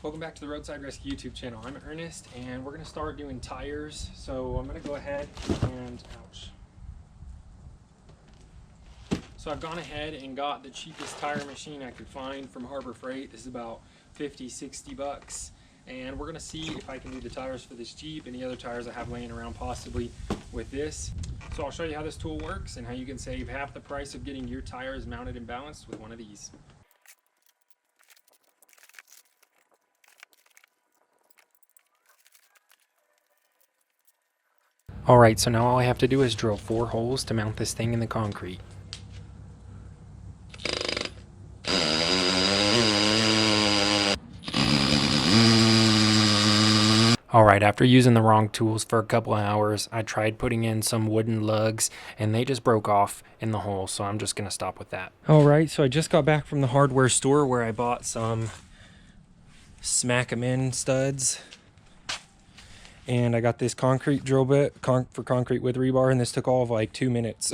Welcome back to the Roadside Rescue YouTube channel. I'm Ernest and we're going to start doing tires. So I'm going to go ahead and, ouch. So I've gone ahead and got the cheapest tire machine I could find from Harbor Freight. This is about 50-60 bucks. And we're going to see if I can do the tires for this Jeep and the other tires I have laying around possibly with this. So I'll show you how this tool works and how you can save half the price of getting your tires mounted and balanced with one of these. Alright, so now all I have to do is drill 4 holes to mount this thing in the concrete. Alright, after using the wrong tools for a couple of hours, I tried putting in some wooden lugs and they just broke off in the hole, so I'm just going to stop with that. Alright, so I just got back from the hardware store where I bought some smack 'em in studs. And I got this concrete drill bit for concrete with rebar, and this took all of like 2 minutes.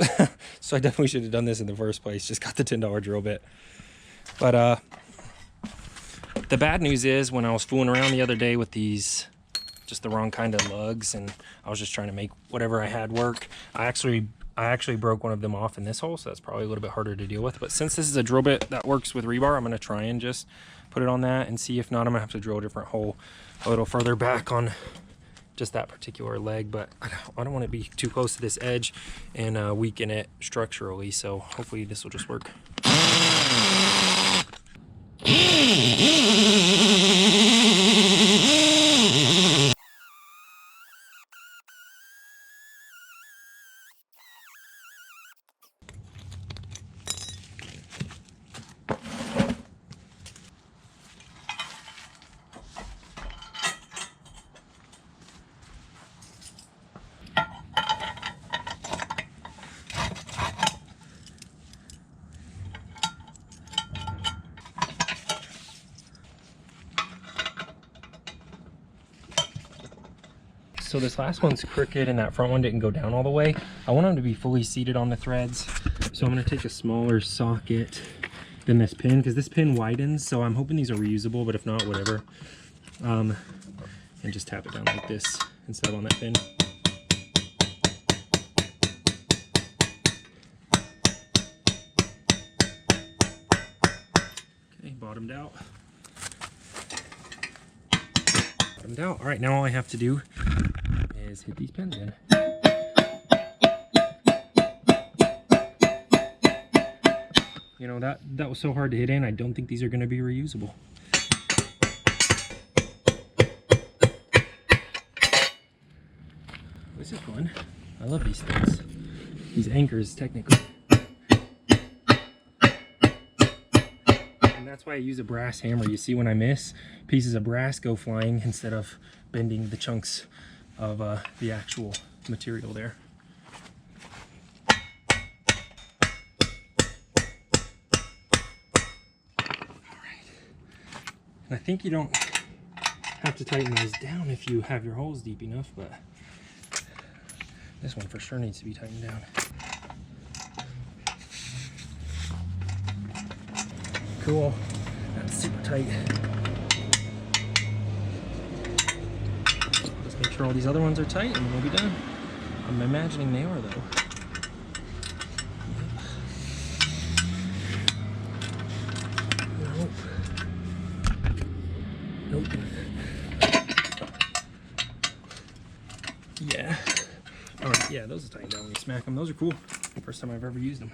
So I definitely should have done this in the first place. Just got the $10 drill bit. But the bad news is when I was fooling around the other day with these, just the wrong kind of lugs, and I was just trying to make whatever I had work, I actually broke one of them off in this hole, so that's probably a little bit harder to deal with. But since this is a drill bit that works with rebar, I'm going to try and just put it on that and see. If not, I'm going to have to drill a different hole a little further back on just that particular leg, but I don't want to be too close to this edge and weaken it structurally, so hopefully this will just work. So this last one's crooked and that front one didn't go down all the way. I want them to be fully seated on the threads. So I'm going to take a smaller socket than this pin, because this pin widens, so I'm hoping these are reusable, but if not, whatever. And just tap it down like this instead of on that pin. Okay, bottomed out. Bottomed out. All right, now all I have to do is hit these pins in. You know, that was so hard to hit in. I don't think these are going to be reusable. This is fun. I love these things. These anchors, technically. And that's why I use a brass hammer. You see, when I miss, pieces of brass go flying instead of bending the chunks of the actual material there. Alright. And I think you don't have to tighten those down if you have your holes deep enough, but this one for sure needs to be tightened down. Cool. That's super tight. Make sure all these other ones are tight and then we'll be done. I'm imagining they are, though. Nope. Yeah. Alright, yeah, those are tightened down when you smack them. Those are cool. First time I've ever used them.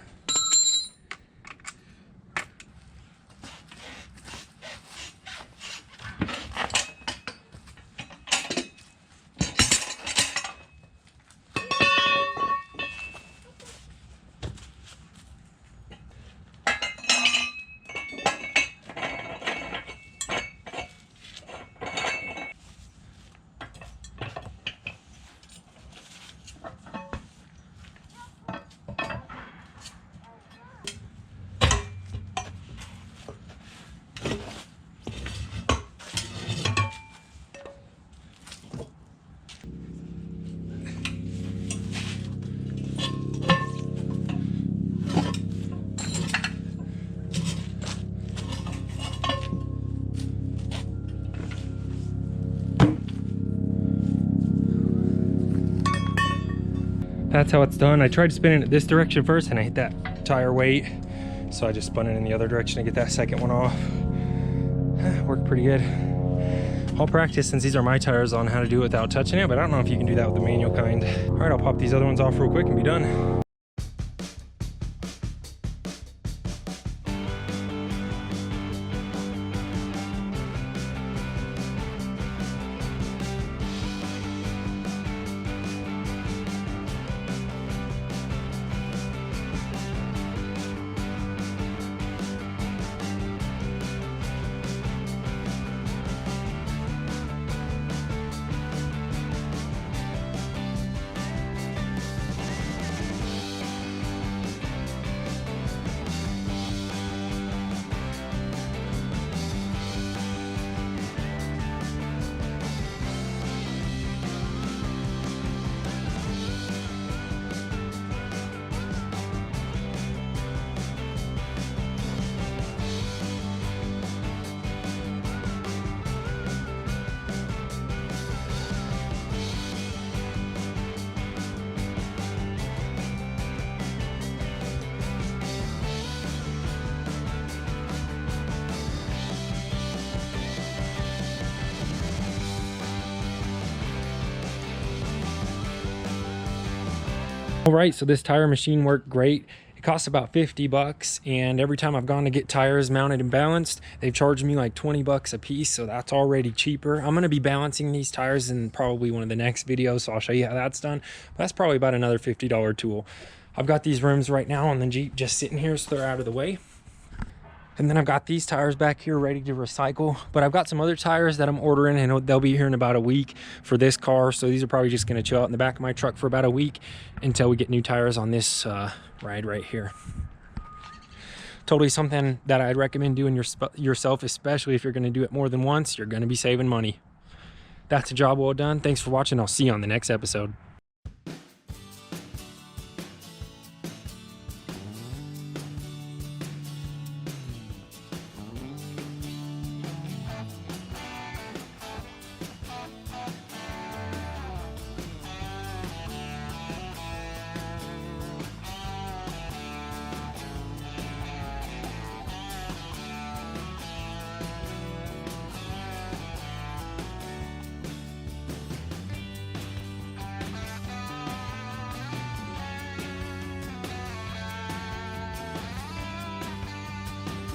That's how it's done. I tried spinning it this direction first and I hit that tire weight. So I just spun it in the other direction to get that second one off. Worked pretty good. I'll practice, since these are my tires, on how to do it without touching it, but I don't know if you can do that with the manual kind. All right, I'll pop these other ones off real quick and be done. All right, so this tire machine worked great. It costs about 50 bucks, and every time I've gone to get tires mounted and balanced, they've charged me like 20 bucks a piece, so that's already cheaper. I'm gonna be balancing these tires in probably one of the next videos, so I'll show you how that's done. But that's probably about another $50 tool. I've got these rims right now on the Jeep just sitting here, so they're out of the way. And then I've got these tires back here ready to recycle, but I've got some other tires that I'm ordering and they'll be here in about a week for this car. So these are probably just gonna chill out in the back of my truck for about a week until we get new tires on this ride right here. Totally something that I'd recommend doing yourself, especially if you're gonna do it more than once. You're gonna be saving money. That's a job well done. Thanks for watching. I'll see you on the next episode.